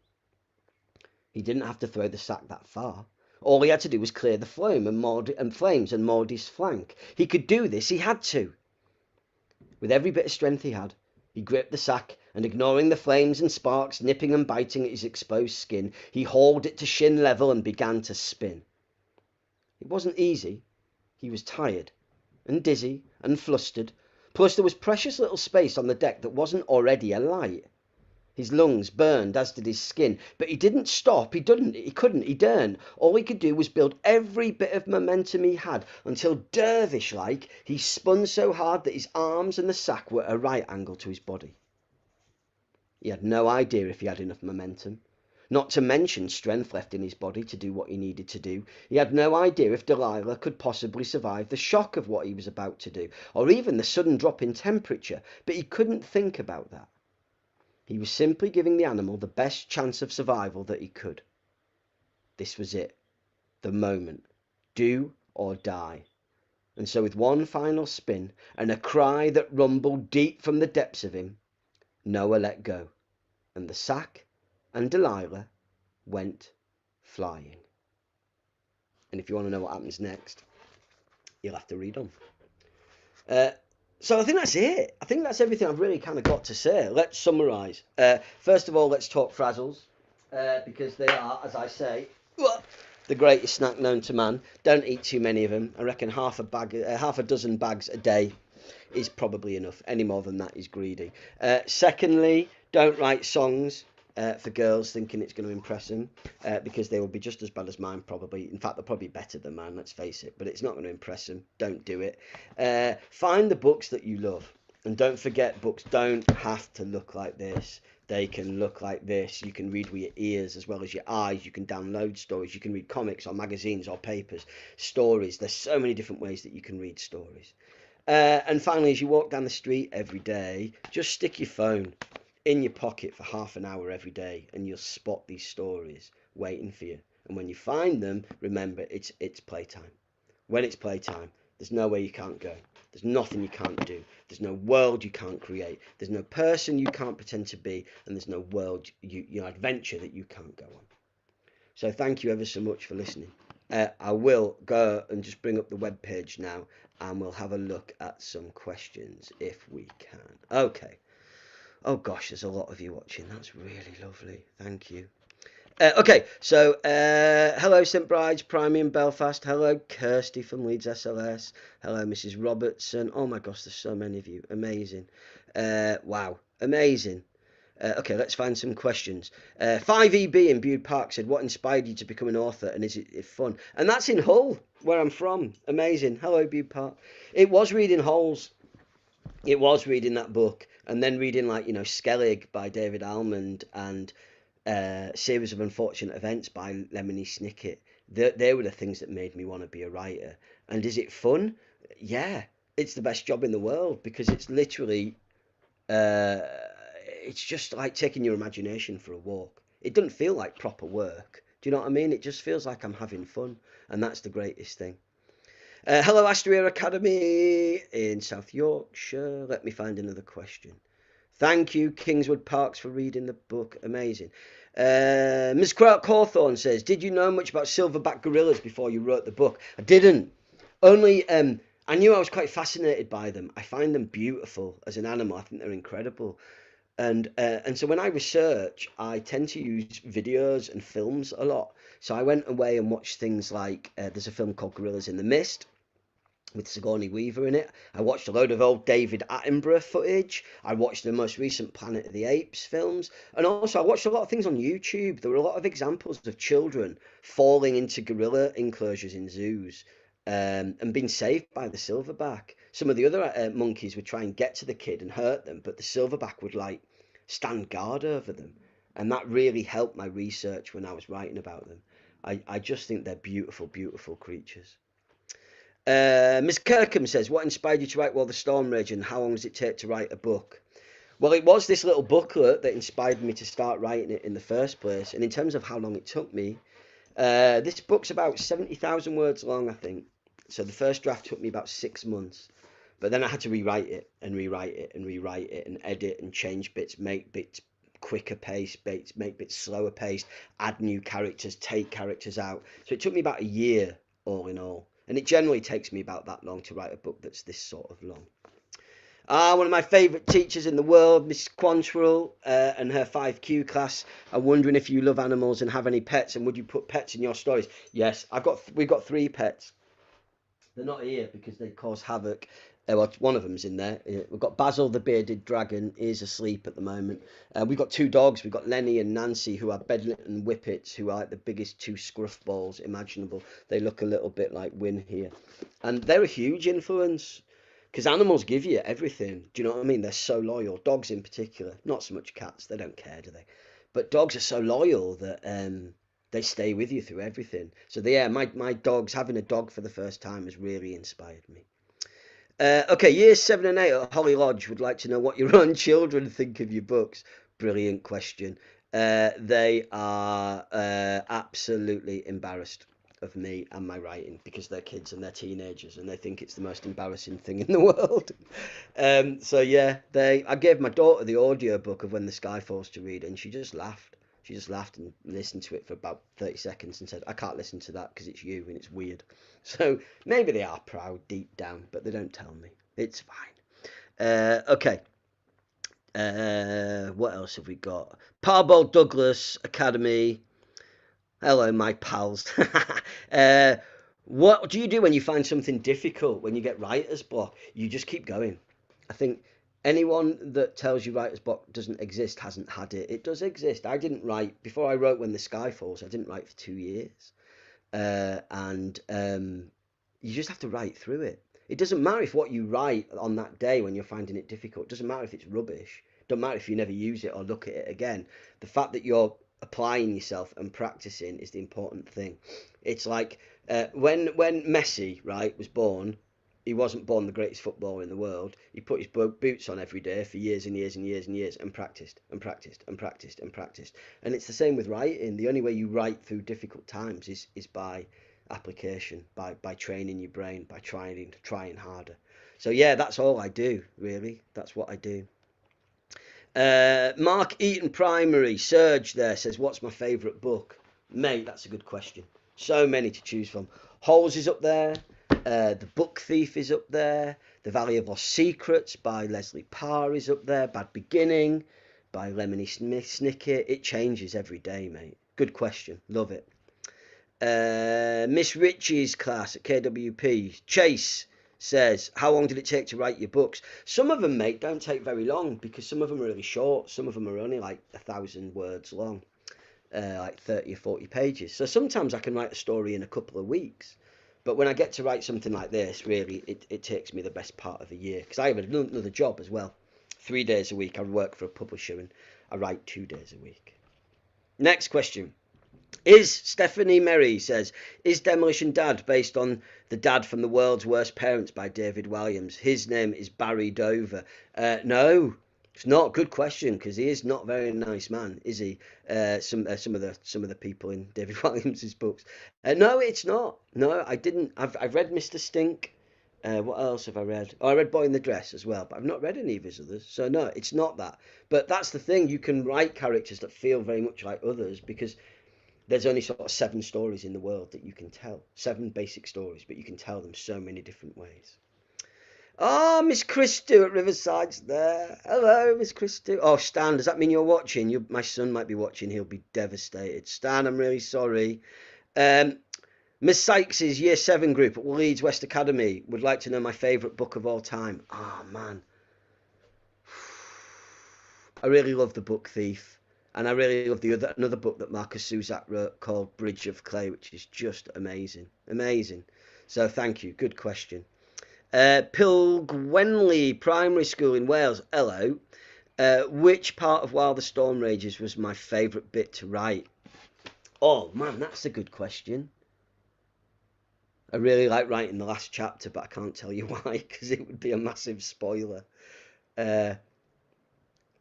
He didn't have to throw the sack that far. All he had to do was clear the flame and flames and mould his flank. He could do this, he had to. With every bit of strength he had, he gripped the sack, and ignoring the flames and sparks nipping and biting at his exposed skin, he hauled it to shin level and began to spin. It wasn't easy. He was tired and dizzy and flustered, plus there was precious little space on the deck that wasn't already alight. His lungs burned, as did his skin, but he didn't stop. He couldn't, he daren't. All he could do was build every bit of momentum he had until, dervish-like, he spun so hard that his arms and the sack were at a right angle to his body. He had no idea if he had enough momentum, not to mention strength left in his body to do what he needed to do. He had no idea if Delilah could possibly survive the shock of what he was about to do, or even the sudden drop in temperature, but he couldn't think about that. He was simply giving the animal the best chance of survival that he could. This was it, the moment, do or die. And so with one final spin and a cry that rumbled deep from the depths of him, Noah let go, and the sack and Delilah went flying. And if you want to know what happens next, you'll have to read on. So I think that's it. I think that's everything I've really kind of got to say. Let's summarise. First of all, let's talk frazzles, because they are, as I say, the greatest snack known to man. Don't eat too many of them. I reckon half a dozen bags a day is probably enough. Any more than that is greedy. Secondly, don't write songs for girls thinking it's going to impress them, because they will be just as bad as mine probably. In fact, they'll probably be better than mine, let's face it, but it's not going to impress them. Don't do it. Find the books that you love, and don't forget, books don't have to look like this. They can look like this. You can read with your ears as well as your eyes. You can download stories. You can read comics or magazines or papers. Stories. There's so many different ways that you can read stories. And finally, as you walk down the street every day, just stick your phone in your pocket for half an hour every day, and you'll spot these stories waiting for you. And when you find them, remember, it's playtime. When it's playtime, there's nowhere you can't go. There's nothing you can't do. There's no world you can't create. There's no person you can't pretend to be, and there's no world, adventure that you can't go on. So thank you ever so much for listening. I will go and just bring up the web page now, and we'll have a look at some questions if we can. Okay. Oh gosh, there's a lot of you watching. That's really lovely. Thank you. Okay, so hello St Bride's, Primey in Belfast. Hello Kirsty from Leeds SLS. Hello Mrs Robertson. Oh my gosh, there's so many of you. Amazing. Wow, amazing. Okay, let's find some questions. 5EB in Bude Park said, what inspired you to become an author, and is it fun? And that's in Hull, where I'm from. Amazing. Hello Bude Park. It was reading Holes. It was reading that book, and then reading, like, Skellig by David Almond, and Series of Unfortunate Events by Lemony Snicket. They were the things that made me want to be a writer. And is it fun? Yeah, it's the best job in the world, because it's literally, it's just like taking your imagination for a walk. It doesn't feel like proper work. Do you know what I mean? It just feels like I'm having fun, and that's the greatest thing. Hello Astria Academy in South Yorkshire. Let me find another question. Thank you, Kingswood Parks, for reading the book. Amazing. Ms. Cawthorne says, did you know much about silverback gorillas before you wrote the book? I didn't. Only I knew I was quite fascinated by them. I find them beautiful as an animal. I think they're incredible. And so when I research, I tend to use videos and films a lot. So I went away and watched things like, there's a film called Gorillas in the Mist with Sigourney Weaver in it. I watched a load of old David Attenborough footage. I watched the most recent Planet of the Apes films. And also I watched a lot of things on YouTube. There were a lot of examples of children falling into gorilla enclosures in zoos, and being saved by the silverback. Some of the other monkeys would try and get to the kid and hurt them, but the silverback would, like, stand guard over them. And that really helped my research when I was writing about them. I just think they're beautiful, beautiful creatures. Miss Kirkham says, what inspired you to write While the Storm Raged, and how long does it take to write a book? Well, it was this little booklet that inspired me to start writing it in the first place. And in terms of how long it took me, this book's about 70,000 words long, I think. So the first draft took me about 6 months. But then I had to rewrite it and rewrite it and rewrite it and edit and change bits, make bits quicker paced, make bits slower paced, add new characters, take characters out. So it took me about a year all in all. And it generally takes me about that long to write a book that's this sort of long. One of my favourite teachers in the world, Miss Quantrill, and her 5Q class are wondering if you love animals and have any pets, and would you put pets in your stories? Yes, we've got 3 pets. They're not here because they cause havoc. Well, one of them's in there. We've got Basil the bearded dragon. Is asleep at the moment. We've got 2 dogs. We've got Lenny and Nancy, who are Bedlington Whippets, who are like the biggest 2 scruff balls imaginable. They look a little bit like Win here, and they're a huge influence because animals give you everything. Do you know what I mean? They're so loyal. Dogs in particular, not so much cats. They don't care, do they? But dogs are so loyal that they stay with you through everything. So yeah, my dogs, having a dog for the first time has really inspired me. Okay, years 7 and 8 at Holly Lodge would like to know what your own children think of your books. Brilliant question. They are absolutely embarrassed of me and my writing because they're kids and they're teenagers and they think it's the most embarrassing thing in the world. So yeah, I gave my daughter the audio book of When the Sky Falls to read, and she just laughed. She just laughed and listened to it for about 30 seconds and said, I can't listen to that because it's you and it's weird. So maybe they are proud deep down, but they don't tell me. It's fine. Okay. What else have we got? Parbold Douglas Academy. Hello, my pals. uh, what do you do when you find something difficult, when you get writer's block? You just keep going. I think anyone that tells you writer's block doesn't exist hasn't had it. It does exist. I didn't write, before I wrote When the Sky Falls, I didn't write for 2 years. And you just have to write through it. It doesn't matter if what you write on that day when you're finding it difficult, it doesn't matter if it's rubbish. It doesn't matter if you never use it or look at it again. The fact that you're applying yourself and practicing is the important thing. It's like when Messi, right, was born, he wasn't born the greatest footballer in the world. He put his boots on every day for years and years and years and years and practiced and practiced and practiced and practiced. And it's the same with writing. The only way you write through difficult times is by application, by training your brain, by trying harder. So yeah, that's all I do, really. That's what I do. Mark Eaton Primary, Serge there says, what's my favourite book? Mate, that's a good question. So many to choose from. Holes is up there. The Book Thief is up there. The Valley of Lost Secrets by Leslie Parr is up there. Bad Beginning by Lemony Snicket. It changes every day, mate. Good question. Love it. Miss Ritchie's class at KWP. Chase says, how long did it take to write your books? Some of them, mate, don't take very long because some of them are really short. Some of them are only like 1,000 words long, like 30 or 40 pages. So sometimes I can write a story in a couple of weeks. But when I get to write something like this, really, it takes me the best part of a year because I have another job as well. 3 days a week I work for a publisher and I write 2 days a week. Next question. Stephanie Merry says, is Demolition Dad based on the dad from The World's Worst Parents by David Walliams? His name is Barry Dover. No, it's not. Good question, because he is not a very nice man, is he? Some of the people in David Walliams's books. No, it's not. No, I didn't. I've read Mr. Stink. What else have I read? Oh, I read Boy in the Dress as well, but I've not read any of his others. So no, it's not that. But that's the thing. You can write characters that feel very much like others because there's only sort of 7 stories in the world that you can tell. 7 basic stories, but you can tell them so many different ways. Oh, Miss Christou at Riverside's there. Hello, Miss Christou. Oh, Stan, does that mean you're watching? My son might be watching. He'll be devastated. Stan, I'm really sorry. Miss Sykes's Year 7 group at Leeds West Academy would like to know my favourite book of all time. Oh, man. I really love The Book Thief. And I really love another book that Marcus Suzak wrote called Bridge of Clay, which is just amazing. Amazing. So thank you. Good question. Pilgwenley Primary School in Wales. Hello. Which part of While the Storm Rages was my favourite bit to write? Oh, man, that's a good question. I really like writing the last chapter, but I can't tell you why, because it would be a massive spoiler. Yeah,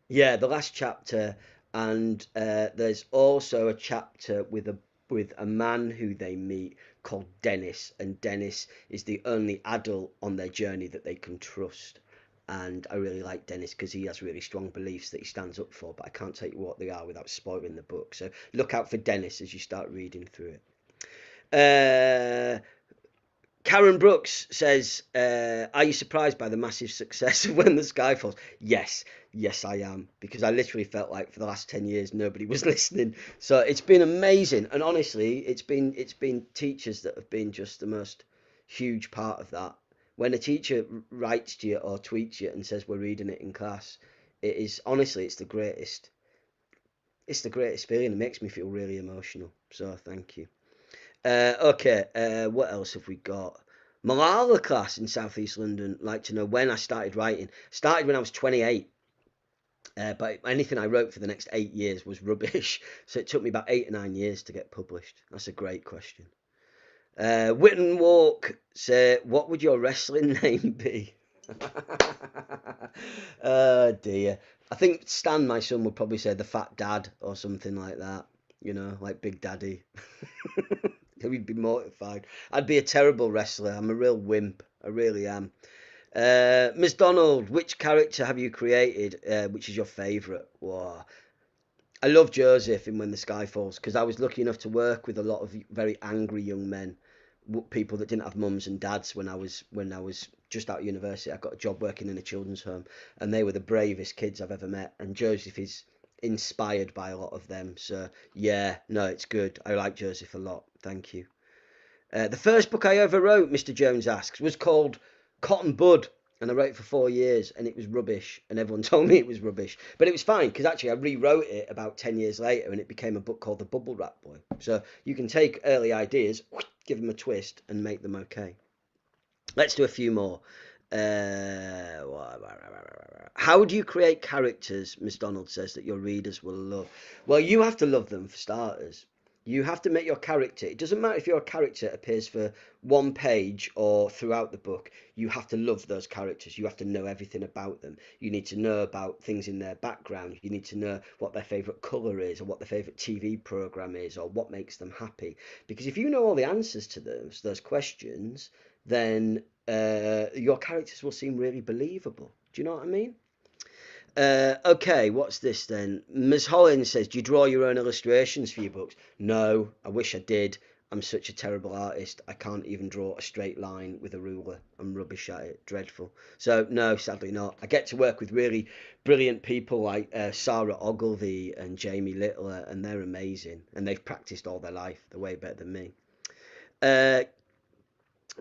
the last chapter, and there's also a chapter with a man who they meet called Dennis, and Dennis is the only adult on their journey that they can trust. And I really like Dennis because he has really strong beliefs that he stands up for, but I can't tell you what they are without spoiling the book. So look out for Dennis as you start reading through it. Karen Brooks says, "Are you surprised by the massive success of When the Sky Falls?" Yes, yes, I am, because I literally felt like for the last 10 years nobody was listening. So it's been amazing, and honestly, it's been teachers that have been just the most huge part of that. When a teacher writes to you or tweets you and says we're reading it in class, it is honestly it's the greatest. It's the greatest feeling. It makes me feel really emotional. So thank you. Okay, what else have we got? Malala class in South East London like to know when I started writing. Started when I was 28, but anything I wrote for the next 8 years was rubbish. So it took me about 8 or 9 years to get published. That's a great question. Witten Walk say, what would your wrestling name be? Oh dear. I think Stan, my son, would probably say the Fat Dad or something like that. You know, like Big Daddy. He'd be mortified. I'd be a terrible wrestler. I'm a real wimp. I really am. Miss Donald, which character have you created? Which is your favourite? Wow. I love Joseph in When the Sky Falls because I was lucky enough to work with a lot of very angry young men, people that didn't have mums and dads when I was just out of university. I got a job working in a children's home, and they were the bravest kids I've ever met. And Joseph is inspired by a lot of them. So yeah, no, it's good. I like Joseph a lot. Thank you. The first book I ever wrote, Mr. Jones asks, was called Cotton Bud, and I wrote it for 4 years, and it was rubbish, and everyone told me it was rubbish, but it was fine because actually I rewrote it about 10 years later, and it became a book called The Bubble Wrap Boy. So you can take early ideas, give them a twist, and make them okay. Let's do a few more. Uh, how do you create characters, Miss Donald says, that your readers will love? Well, you have to love them for starters. You have to make your character. It doesn't matter if your character appears for one page or throughout the book. You have to love those characters. You have to know everything about them. You need to know about things in their background. You need to know what their favourite colour is, or what their favourite TV programme is, or what makes them happy. Because if you know all the answers to those questions, then your characters will seem really believable. Do you know what I mean? Okay, what's this then? Ms. Hollins says, do you draw your own illustrations for your books? No, I wish I did. I'm such a terrible artist. I can't even draw a straight line with a ruler. I'm rubbish at it. Dreadful. So, no, sadly not. I get to work with really brilliant people like Sarah Ogilvie and Jamie Littler, and they're amazing. And they've practiced all their life. They're way better than me. Uh,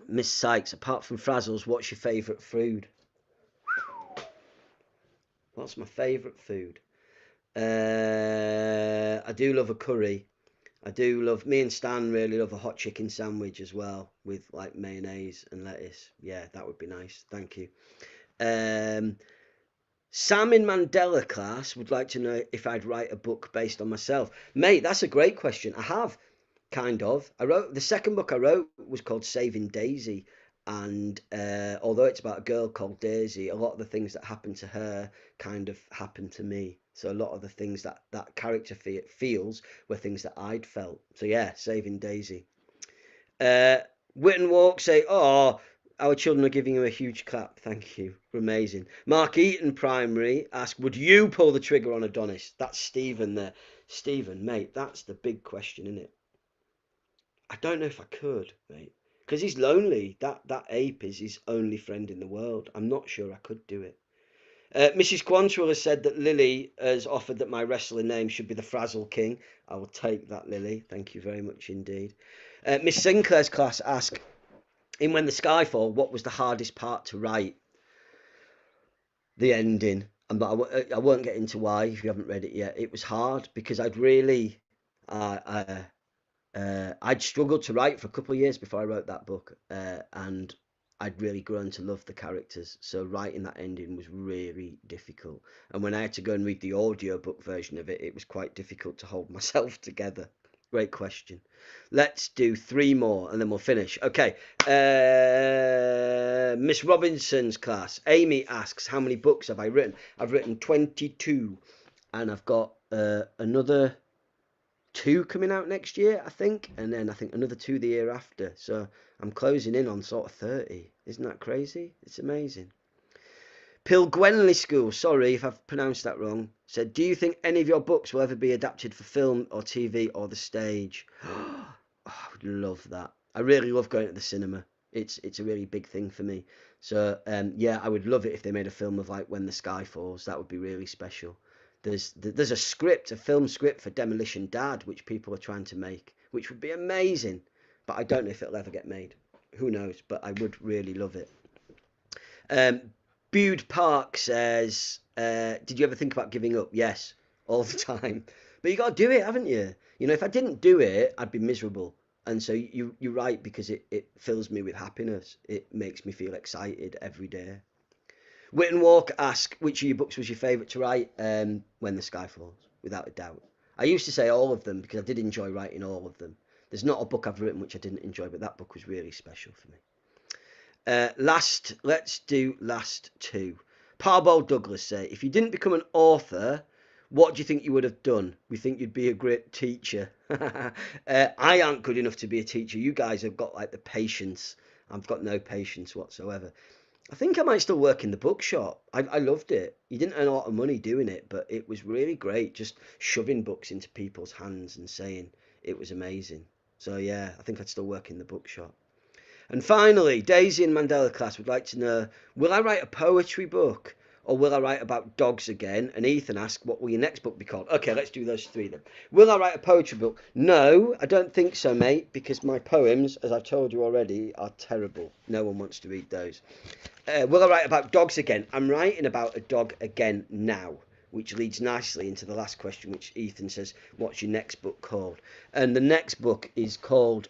Miss Sykes, apart from Frazzles, what's your favourite food? What's my favourite food? I do love a curry. I do love, me and Stan really love a hot chicken sandwich as well with like mayonnaise and lettuce. Yeah, that would be nice. Thank you. Um, Sam in Mandela class would like to know if I'd write a book based on myself. Mate, that's a great question. I have, kind of. I wrote the second book I wrote was called Saving Daisy, and although it's about a girl called Daisy, a lot of the things that happened to her kind of happened to me. So a lot of the things that that character feels were things that I'd felt. So yeah, Saving Daisy. Uh, Wit and Walk say, "Oh, our children are giving you a huge clap. Thank you. Amazing." Mark Eaton Primary ask, "Would you pull the trigger on Adonis?" That's Stephen there. Stephen, mate, that's the big question, isn't it? I don't know if I could, mate, because he's lonely. That ape is his only friend in the world. I'm not sure I could do it. Mrs. Quantrill has said that Lily has offered that my wrestling name should be the Frazzle King. I will take that, Lily. Thank you very much indeed. Miss Sinclair's class ask, in When the Sky Fall, what was the hardest part to write? The ending. But I won't get into why if you haven't read it yet. It was hard because uh, uh, I'd struggled to write for a couple of years before I wrote that book, and I'd really grown to love the characters. So writing that ending was really difficult. And when I had to go and read the audiobook version of it, it was quite difficult to hold myself together. Great question. Let's do three more and then we'll finish. Okay. Miss Robinson's class. Amy asks, how many books have I written? I've written 22, and I've got another two coming out next year, I think, and then I think another two the year after. So I'm closing in on sort of 30. Isn't that crazy? It's amazing. Pilgwenley School, sorry if I've pronounced that wrong, said, do you think any of your books will ever be adapted for film or TV or the stage? Oh, I would love that. I really love going to the cinema. It's a really big thing for me. So yeah, I would love it if they made a film of like When the Sky Falls. That would be really special. There's a film script for Demolition Dad, which people are trying to make, which would be amazing. But I don't know if it'll ever get made. Who knows? But I would really love it. Um, Bude Park says, "Did you ever think about giving up?" Yes, all the time. But you got to do it, haven't you? You know, if I didn't do it, I'd be miserable. And so you're right because it fills me with happiness. It makes me feel excited every day. Wit and Walk ask, which of your books was your favourite to write? When the Sky Falls, without a doubt. I used to say all of them because I did enjoy writing all of them. There's not a book I've written which I didn't enjoy, but that book was really special for me. Let's do last two. Parbold Douglas say, if you didn't become an author, what do you think you would have done? We think you'd be a great teacher. I aren't good enough to be a teacher. You guys have got like the patience. I've got no patience whatsoever. I think I might still work in the bookshop. I loved it. You didn't earn a lot of money doing it, but it was really great just shoving books into people's hands and saying it was amazing. So yeah, I think I'd still work in the bookshop. And finally, Daisy in Mandela class would like to know, will I write a poetry book or will I write about dogs again? And Ethan asked, what will your next book be called? Okay, let's do those three then. Will I write a poetry book? No, I don't think so, mate, because my poems, as I've told you already, are terrible. No one wants to read those. Will I write about dogs again? I'm writing about a dog again now, which leads nicely into the last question, which Ethan says, what's your next book called? And the next book is called...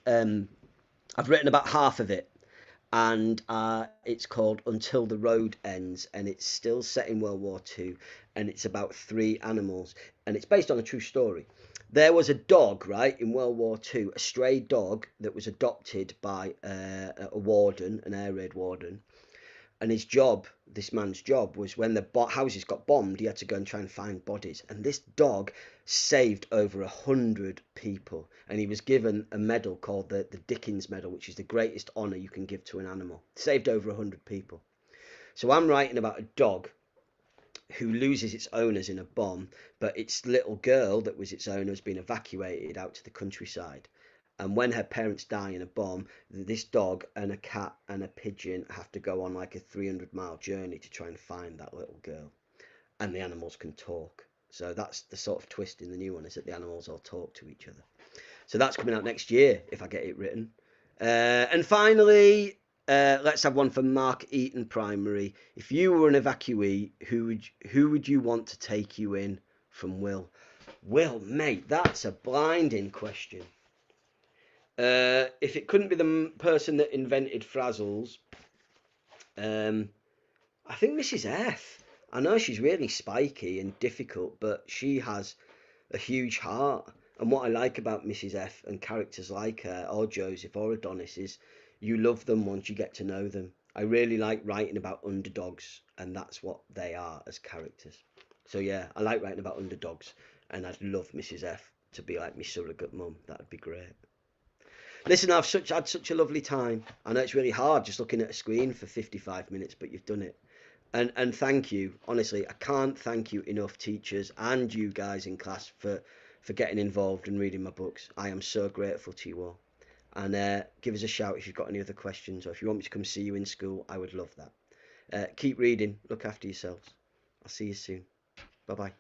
I've written about half of it, and it's called Until the Road Ends, and it's still set in World War II, and it's about three animals, and it's based on a true story. There was a dog, right, in World War II, a stray dog that was adopted by a warden, an air raid warden, and his job, this man's job, was when the houses got bombed, he had to go and try and find bodies. And this dog saved over 100 people, and he was given a medal called the Dickens Medal, which is the greatest honour you can give to an animal. Saved over 100 people. So I'm writing about a dog who loses its owners in a bomb, but its little girl that was its owner has been evacuated out to the countryside. And when her parents die in a bomb, this dog and a cat and a pigeon have to go on like a 300-mile journey to try and find that little girl. And the animals can talk. So that's the sort of twist in the new one, is that the animals all talk to each other. So that's coming out next year if I get it written. And finally, let's have one for Mark Eaton Primary. If you were an evacuee, who would you want to take you in? From Will. Will, mate, that's a blinding question. If it couldn't be the person that invented Frazzles, I think Mrs. F. I know she's really spiky and difficult, but she has a huge heart. And what I like about Mrs. F and characters like her, or Joseph, or Adonis, is you love them once you get to know them. I really like writing about underdogs, and that's what they are as characters. So yeah, I like writing about underdogs, and I'd love Mrs. F to be like my surrogate mum. That'd be great. Listen, I've had such a lovely time. I know it's really hard just looking at a screen for 55 minutes, but you've done it. And thank you. Honestly, I can't thank you enough, teachers and you guys in class, for getting involved and reading my books. I am so grateful to you all. And give us a shout if you've got any other questions, or if you want me to come see you in school, I would love that. Keep reading. Look after yourselves. I'll see you soon. Bye bye.